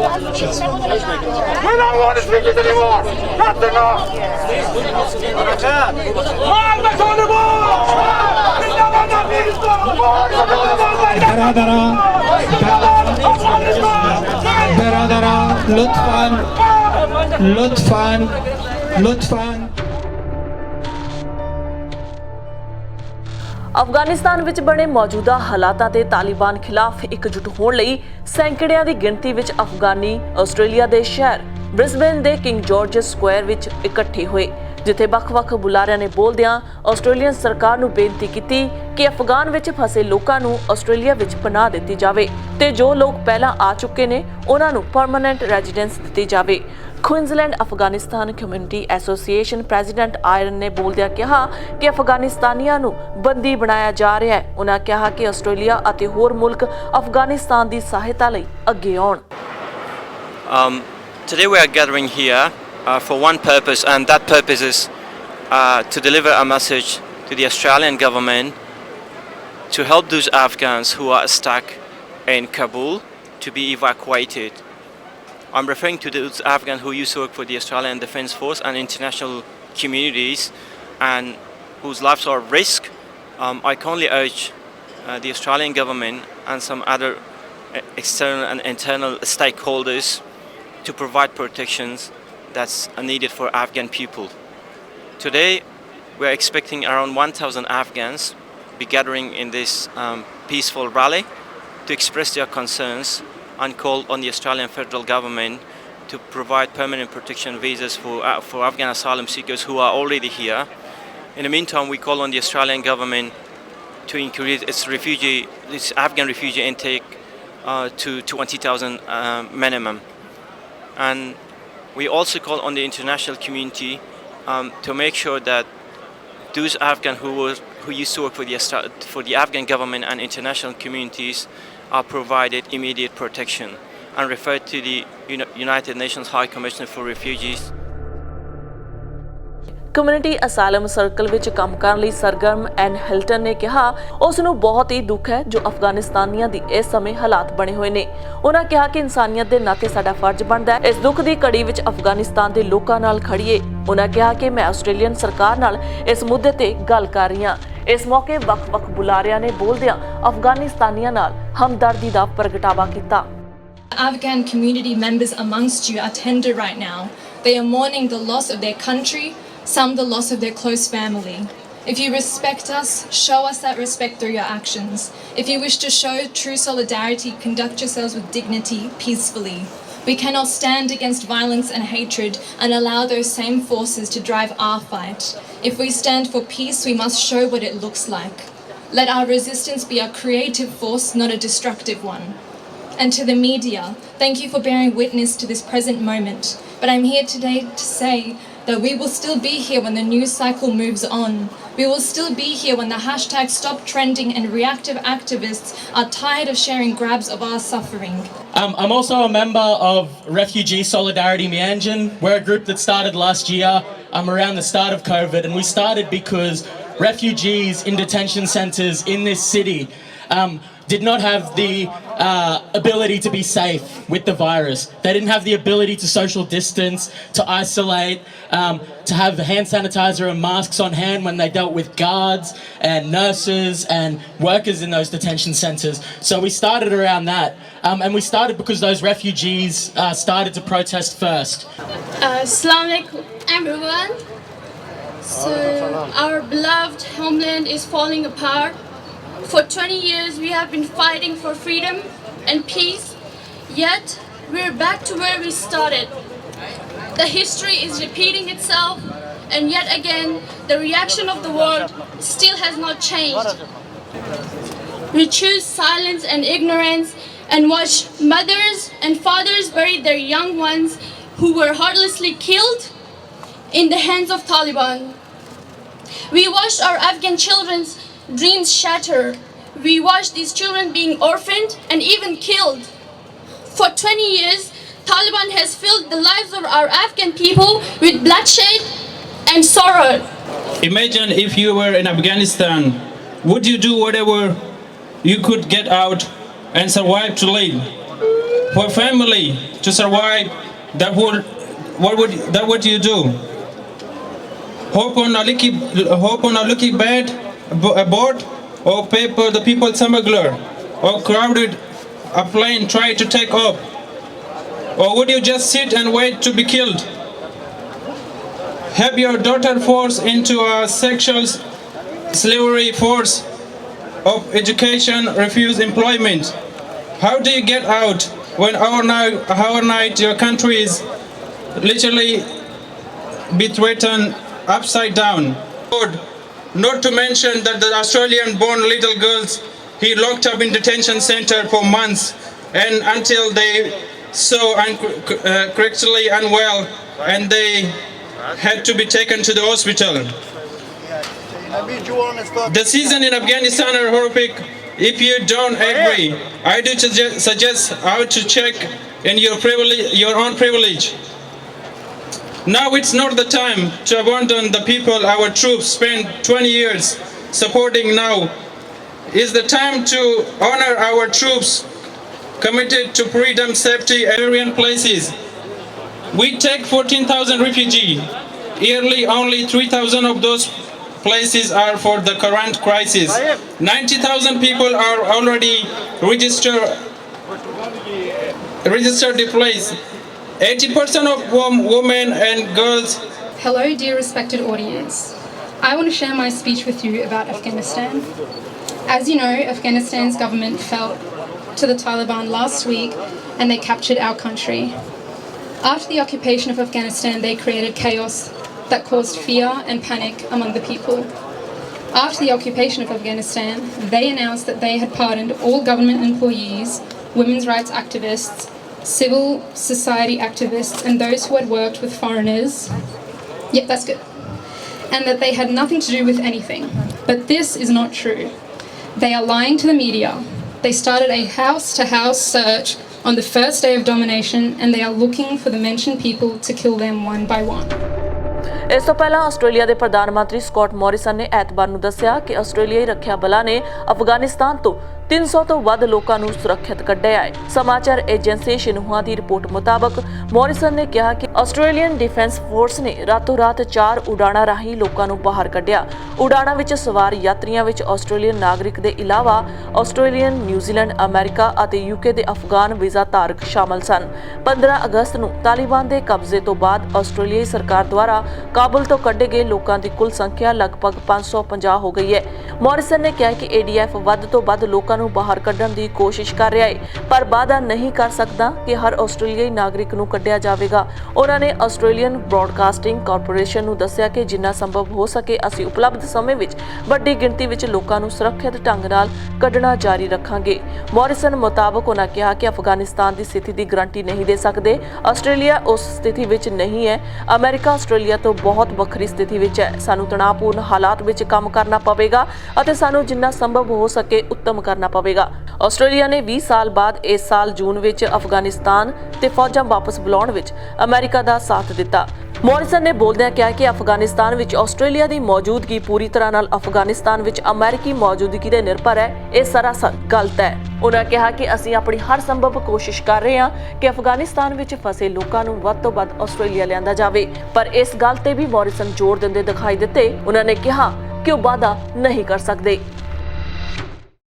We don't want to speak it anymore. That's enough. लुत्फान Afghanistan ਵਿੱਚ ਬਣੇ ਮੌਜੂਦਾ ਹਾਲਾਤਾਂ ਤੇ ਤਾਲਿਬਾਨ ਖਿਲਾਫ ਇਕਜੁੱਟ ਹੋਣ ਲਈ ਸੈਂਕੜਿਆਂ ਦੀ ਗਿਣਤੀ ਵਿੱਚ ਅਫਗਾਨੀ ਆਸਟ੍ਰੇਲੀਆ ਦੇ ਸ਼ਹਿਰ ਬ੍ਰਿਸਬੇਨ ਦੇ ਕਿੰਗ ਜਾਰਜ ਸਕੁਆਇਰ ਵਿੱਚ ਇਕੱਠੇ ਹੋਏ, ਜਿੱਥੇ ਵੱਖ-ਵੱਖ ਬੁਲਾਰਿਆਂ ਨੇ ਬੋਲਦਿਆਂ ਆਸਟ੍ਰੇਲੀਅਨ ਸਰਕਾਰ ਨੂੰ ਬੇਨਤੀ ਕੀਤੀ ਕਿ ਅਫਗਾਨ ਵਿੱਚ ਫਸੇ ਲੋਕਾਂ ਨੂੰ ਆਸਟ੍ਰੇਲੀਆ ਵਿੱਚ ਪਨਾਹ ਦਿੱਤੀ ਜਾਵੇ ਤੇ ਜੋ ਲੋਕ ਪਹਿਲਾਂ ਆ ਚੁੱਕੇ ਨੇ ਉਹਨਾਂ ਨੂੰ ਪਰਮਾਨੈਂਟ ਰੈਜ਼ੀਡੈਂਸ ਦਿੱਤੀ ਜਾਵੇ। Queensland Afghanistan community association president iron ਨੇ ਬੋਲਦਿਆਂ ਕਿਹਾ ਕਿ ਅਫਗਾਨਿਸਤਾਨੀਆਂ ਨੂੰ ਬੰਦੀ ਬਣਾਇਆ ਜਾ ਰਿਹਾ ਹੈ। ਉਹਨਾਂ ਕਿਹਾ ਕਿ ਆਸਟ੍ਰੇਲੀਆ ਅਤੇ ਹੋਰ ਮੁਲਕ ਅਫਗਾਨਿਸਤਾਨ ਦੀ ਸਹਾਇਤਾ ਲਈ ਅੱਗੇ ਆਉਣ। Today we are gathering here for one purpose, and that purpose is to deliver a message to the Australian government to help those Afghans who are stuck in Kabul to be evacuated. I'm referring to those Afghans who used to work for the Australian Defence Force and international communities and whose lives are at risk. I kindly urge the Australian government and some other external and internal stakeholders to provide protections that's needed for Afghan people. Today we are expecting around 1,000 Afghans be gathering in this peaceful rally to express their concerns and call on the Australian federal government to provide permanent protection visas for Afghan asylum seekers who are already here. In the meantime, we call on the Australian government to increase its Afghan refugee intake to 20,000 minimum. And we also call on the international community to make sure that those Afghans who used to work for the Afghan government and international communities are provided immediate protection and referred to the United Nations High Commissioner for Refugees. Community asylum circle ਵਿੱਚ ਕੰਮ ਕਰਨ ਲਈ ਸਰਗਰਮ ਐਨ Hilton ਨੇ ਕਿਹਾ ਉਸ ਨੂੰ ਬਹੁਤ ਹੀ ਦੁੱਖ ਹੈ ਜੋ ਅਫਗਾਨਿਸਤਾਨੀਆਂ ਦੀ ਇਸ ਸਮੇਂ ਹਾਲਾਤ ਬਣੇ ਹੋਏ ਨੇ। ਉਹਨਾਂ ਕਿਹਾ ਕਿ ਇਨਸਾਨੀਅਤ ਦੇ ਨਾਤੇ ਸਾਡਾ ਫਰਜ਼ ਬਣਦਾ ਹੈ ਇਸ ਦੁੱਖ ਦੀ ਘੜੀ ਵਿੱਚ ਅਫਗਾਨਿਸਤਾਨ ਦੇ ਲੋਕਾਂ ਨਾਲ ਖੜੀਏ। ਉਹਨਾਂ ਕਿਹਾ ਕਿ ਮੈਂ ਆਸਟ੍ਰੇਲੀਅਨ ਸਰਕਾਰ ਨਾਲ ਇਸ ਮੁੱਦੇ ਤੇ ਗੱਲ ਕਰ ਰਹੀ ਹਾਂ। ਇਸ ਮੌਕੇ ਵੱਖ-ਵੱਖ ਬੁਲਾਰਿਆਂ ਨੇ ਬੋਲਦਿਆਂ ਅਫਗਾਨਿਸਤਾਨੀਆਂ ਨਾਲ ਹਮਦਰਦੀ ਦਾ ਪ੍ਰਗਟਾਵਾ ਕੀਤਾ। Afghan community members amongst you are tender right now. They are mourning the loss of their country, some the loss of their close family. If you respect us, show us that respect through your actions. If you wish to show true solidarity, conduct yourselves with dignity, peacefully. We cannot stand against violence and hatred and allow those same forces to drive our fight. If we stand for peace, we must show what it looks like. Let our resistance be a creative force, not a destructive one. And to the media, thank you for bearing witness to this present moment. But I'm here today to say that we will still be here when the news cycle moves on. We will still be here when the hashtag Stop Trending and reactive activists are tired of sharing grabs of our suffering. I'm also a member of Refugee Solidarity Mianjin. We're a group that started last year around the start of COVID, and we started because refugees in detention centres in this city did not have the ability to be safe with the virus. They didn't have the ability to social distance, to isolate, to have hand sanitizer and masks on hand when they dealt with guards and nurses and workers in those detention centres. So we started around that. And we started because those refugees started to protest first. Assalamu alaikum everyone. So our beloved homeland is falling apart. For 20 years we have been fighting for freedom and peace, yet we're back to where we started. The history is repeating itself, and yet again the reaction of the world still has not changed. We choose silence and ignorance and watch mothers and fathers bury their young ones who were heartlessly killed in the hands of Taliban. We watched our Afghan children's dreams shatter. We watched these children being orphaned and even killed. For 20 years, Taliban has filled the lives of our Afghan people with bloodshed and sorrow. Imagine if you were in Afghanistan, would you do whatever you could get out and survive to live? For family, to survive, what would you do? Hope on a lucky bed, a boat, or pay the people smuggler, or crowded a plane try to take off? Or would you just sit and wait to be killed? Have your daughter forced into a sexual slavery, force of education, refuse employment? How do you get out when overnight your country is literally be threatened upside down? Not to mention that the Australian-born little girls he locked up in detention center for months and until they so correctly unwell and they had to be taken to the hospital. The season in Afghanistan are horrific. If you don't agree, I do suggest how to check in your own privilege. Now it's not the time to abandon the people our troops spent 20 years supporting. Now is the time to honor our troops committed to freedom, safety, and Aryan places. We take 14,000 refugees. Yearly, only 3,000 of those places are for the current crisis. 90,000 people are already registered displaced. 80% of women and girls. Hello, dear respected audience. I want to share my speech with you about Afghanistan. As you know, Afghanistan's government fell to the Taliban last week and they captured our country. After the occupation of Afghanistan, they created chaos that caused fear and panic among the people. After the occupation of Afghanistan, they announced that they had pardoned all government employees, women's rights activists, civil society activists, and those who had worked with foreigners. Yep, that's good. And that they had nothing to do with anything. But this is not true. They are lying to the media. They started a house-to-house search on the first day of domination, and they are looking for the mentioned people to kill them one by one. ਇਸ ਤੋਂ ਪਹਿਲਾਂ Australia ਦੇ ਪ੍ਰਧਾਨ ਮੰਤਰੀ Scott Morrison ਨੇ ਐਤਵਾਰ ਨੂੰ ਦੱਸਿਆ ਕਿ ਆਸਟ੍ਰੇਲੀਆਈ ਰੱਖਿਆ ਬਲਾਂ ਨੇ ਅਫਗਾਨਿਸਤਾਨ ਤੋਂ 300 ਤੋਂ ਵੱਧ ਲੋਕਾਂ ਨੂੰ ਸੁਰੱਖਿਅਤ ਕੱਢਿਆ ਹੈ। ਸਮਾਚਾਰ ਏਜੰਸੀ ਸ਼ਿਨਹੂਆ ਦੀ ਰਿਪੋਰਟ ਮੁਤਾਬਕ ਮੋਰਿਸਨ ਨੇ ਕਿਹਾ ਕਿ ਆਸਟ੍ਰੇਲੀਅਨ ਡਿਫੈਂਸ ਫੋਰਸ ਨੇ ਰਾਤੋਂ ਰਾਤ 4 ਉਡਾਣਾਂ ਰਾਹੀਂ ਲੋਕਾਂ ਨੂੰ ਬਾਹਰ ਕੱਢਿਆ। ਉਡਾਣਾਂ ਵਿੱਚ ਸਵਾਰ ਯਾਤਰੀਆਂ ਵਿੱਚ ਆਸਟ੍ਰੇਲੀਅਨ ਨਾਗਰਿਕ ਦੇ ਇਲਾਵਾ ਆਸਟ੍ਰੇਲੀਅਨ, ਨਿਊਜ਼ੀਲੈਂਡ, ਅਮਰੀਕਾ ਅਤੇ ਯੂਕੇ ਦੇ ਅਫਗਾਨ ਵੀਜ਼ਾ ਧਾਰਕ ਸ਼ਾਮਲ ਸਨ। 15 ਅਗਸਤ ਨੂੰ ਤਾਲਿਬਾਨ ਦੇ ਕਬਜ਼ੇ ਤੋਂ ਬਾਅਦ ਆਸਟ੍ਰੇਲੀਆਈ ਸਰਕਾਰ ਦੁਆਰਾ ਕਾਬੁਲ ਤੋਂ ਕੱਢੇ ਗਏ ਲੋਕਾਂ ਦੀ ਕੁੱਲ ਸੰਖਿਆ ਲਗਭਗ 550 ਹੋ ਗਈ ਹੈ। ਮੋਰਿਸਨ ਨੇ ਕਿਹਾ ਕਿ ADF ਵੱਧ ਤੋਂ ਵੱਧ ਲੋਕਾਂ ਨੂੰ ਬਾਹਰ ਕੱਢਣ ਦੀ ਕੋਸ਼ਿਸ਼ ਕਰ ਰਿਹਾ ਹੈ ਪਰ ਵਾਅਦਾ ਨਹੀਂ ਕਰ ਸਕਦਾ ਕਿ ਹਰ ਆਸਟ੍ਰੇਲੀਆਈ ਨਾਗਰਿਕ ਨੂੰ ਕੱਢਿਆ ਜਾਵੇਗਾ। ਉਹਨਾਂ ਨੇ ਆਸਟ੍ਰੇਲੀਅਨ ਬ੍ਰੌਡਕਾਸਟਿੰਗ ਕਾਰਪੋਰੇਸ਼ਨ ਨੂੰ ਦੱਸਿਆ ਕਿ ਜਿੰਨਾ ਸੰਭਵ ਹੋ ਸਕੇ ਅਸੀਂ ਉਪਲਬਧ ਸਮੇਂ ਵਿੱਚ ਵੱਡੀ ਗਿਣਤੀ ਵਿੱਚ ਲੋਕਾਂ ਨੂੰ ਸੁਰੱਖਿਅਤ ਢੰਗ ਨਾਲ ਕੱਢਣਾ ਜਾਰੀ ਰੱਖਾਂਗੇ। ਮੋਰਿਸਨ ਮੁਤਾਬਕ ਉਹਨਾਂ ਕਿਹਾ ਕਿ ਅਫਗਾਨਿਸਤਾਨ ਦੀ ਸਥਿਤੀ ਦੀ ਗਰੰਟੀ ਨਹੀਂ ਦੇ ਸਕਦੇ। ਆਸਟ੍ਰੇਲੀਆ ਉਸ ਸਥਿਤੀ ਵਿੱਚ ਨਹੀਂ ਹੈ। ਅਮਰੀਕਾ ਆਸਟ੍ਰੇਲੀਆ ਤੋਂ ਬਹੁਤ ਵੱਖਰੀ ਸਥਿਤੀ ਵਿੱਚ ਹੈ। ਸਾਨੂੰ ਤਣਾਅਪੂਰਨ ਹਾਲਾਤ ਵਿੱਚ ਕੰਮ ਕਰਨਾ ਪਵੇਗਾ ਅਤੇ ਸਾਨੂੰ ਜਿੰਨਾ ਸੰਭਵ ਹੋ ਸਕੇ ਉੱਤਮ ਕਰਨਾ ਪਵੇਗਾ। ਆਸਟ੍ਰੇਲੀਆ ਨੇ 20 ਸਾਲ ਬਾਅਦ ਇਸ ਸਾਲ ਜੂਨ ਵਿੱਚ ਅਫਗਾਨਿਸਤਾਨ ਤੇ ਫੌਜਾਂ ਵਾਪਸ ਬੁਲਾਉਣ ਵਿੱਚ ਅਮਰੀਕਾ ਦਾ ਸਾਥ ਦਿੱਤਾ। ਮੋਰਿਸਨ ਨੇ ਬੋਲਦਿਆਂ ਕਿਹਾ ਕਿ ਅਫਗਾਨਿਸਤਾਨ ਵਿੱਚ ਆਸਟ੍ਰੇਲੀਆ ਦੀ ਮੌਜੂਦਗੀ ਪੂਰੀ ਤਰ੍ਹਾਂ ਨਾਲ ਅਫਗਾਨਿਸਤਾਨ ਵਿੱਚ ਅਮਰੀਕੀ ਮੌਜੂਦਗੀ ਤੇ ਨਿਰਭਰ ਹੈ। ਇਹ ਸਰਾਸਰ ਗਲਤ ਹੈ। ਉਹਨਾਂ ਕਿਹਾ ਕਿ ਅਸੀਂ ਆਪਣੀ ਹਰ ਸੰਭਵ ਕੋਸ਼ਿਸ਼ ਕਰ ਰਹੇ ਹਾਂ ਕਿ ਅਫਗਾਨਿਸਤਾਨ ਵਿੱਚ ਫਸੇ ਲੋਕਾਂ ਨੂੰ ਵੱਧ ਤੋਂ ਵੱਧ ਆਸਟ੍ਰੇਲੀਆ ਲਿਆਂਦਾ ਜਾਵੇ ਪਰ ਇਸ ਗੱਲ ਤੇ ਵੀ ਮੋਰਿਸਨ ਜ਼ੋਰ ਦਿੰਦੇ ਦਿਖਾਈ ਦਿੱਤੇ। ਉਹਨਾਂ ਨੇ ਕਿਹਾ ਕਿ ਉਹ ਵਾਅਦਾ ਨਹੀਂ ਕਰ ਸਕਦੇ।